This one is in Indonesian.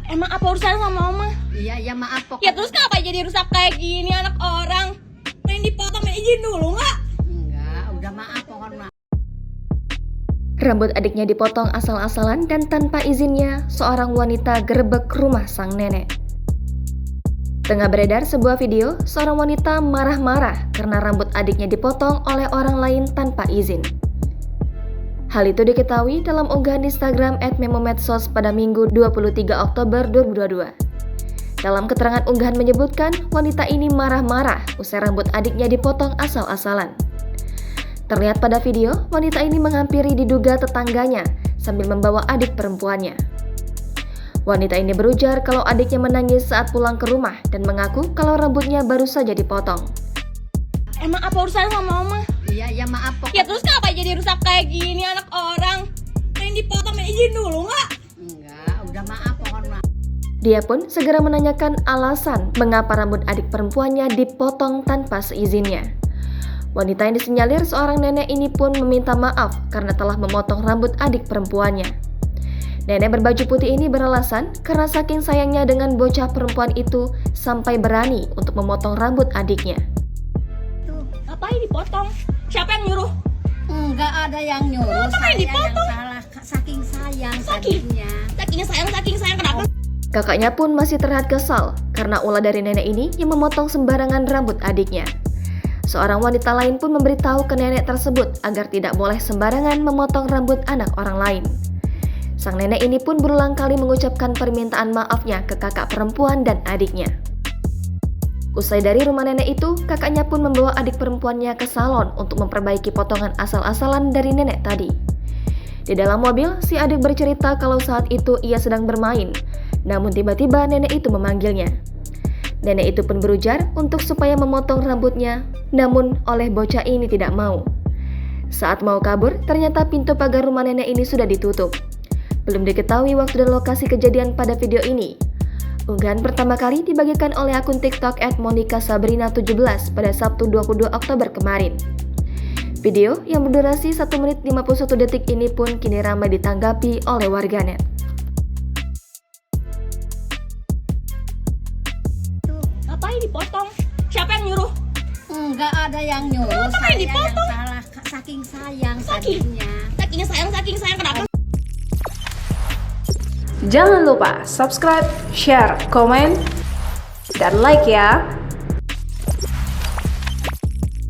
Emang apa urusan sama Mama? Iya maaf pokoknya. Ya terus kenapa jadi rusak kayak gini anak orang? Pengen dipotong, izin dulu nggak? Enggak, udah maaf pokoknya. Rambut adiknya dipotong asal-asalan dan tanpa izinnya, seorang wanita gerebek rumah sang nenek. Tengah beredar sebuah video, seorang wanita marah-marah karena rambut adiknya dipotong oleh orang lain tanpa izin. Hal itu diketahui dalam unggahan Instagram @memomedsos pada Minggu 23 Oktober 2022. Dalam keterangan unggahan menyebutkan, wanita ini marah-marah usai rambut adiknya dipotong asal-asalan. Terlihat pada video, wanita ini menghampiri diduga tetangganya sambil membawa adik perempuannya. Wanita ini berujar kalau adiknya menangis saat pulang ke rumah dan mengaku kalau rambutnya baru saja dipotong. Emang apa urusan sama Mama? Iya maaf pokoknya. Ya terus kenapa jadi rusak kayak gini anak orang? Pengen dipotong, izin dulu nggak? Enggak, udah maaf pokoknya. Dia pun segera menanyakan alasan mengapa rambut adik perempuannya dipotong tanpa seizinnya. Wanita yang disinyalir seorang nenek ini pun meminta maaf karena telah memotong rambut adik perempuannya. Nenek berbaju putih ini beralasan karena saking sayangnya dengan bocah perempuan itu sampai berani untuk memotong rambut adiknya. Ngapain dipotong? Siapa yang nyuruh? Enggak ada yang nyuruh, Kenapa saya yang dipotong? salah. Saking sayang Saking? tadinya. Saking sayang kenapa? Kakaknya pun masih terlihat kesal karena ulah dari nenek ini yang memotong sembarangan rambut adiknya. Seorang wanita lain pun memberitahu ke nenek tersebut agar tidak boleh sembarangan memotong rambut anak orang lain. Sang nenek ini pun berulang kali mengucapkan permintaan maafnya ke kakak perempuan dan adiknya. Usai dari rumah nenek itu, kakaknya pun membawa adik perempuannya ke salon untuk memperbaiki potongan asal-asalan dari nenek tadi. Di dalam mobil, si adik bercerita kalau saat itu ia sedang bermain, namun tiba-tiba nenek itu memanggilnya. Nenek itu pun berujar untuk supaya memotong rambutnya, namun oleh bocah ini tidak mau. Saat mau kabur, ternyata pintu pagar rumah nenek ini sudah ditutup. Belum diketahui waktu dan lokasi kejadian pada video ini. Unggahan pertama kali dibagikan oleh akun TikTok @monikasabrina17 pada Sabtu 22 Oktober kemarin. Video yang berdurasi 1 menit 51 detik ini pun kini ramai ditanggapi oleh warganet. Ngapain dipotong? Siapa yang nyuruh? Enggak ada yang nyuruh, Kenapa saya yang dipotong? salah. Saking sayang Saking? tadinya. Saking sayang kenapa? Jangan lupa subscribe, share, komen, dan like ya.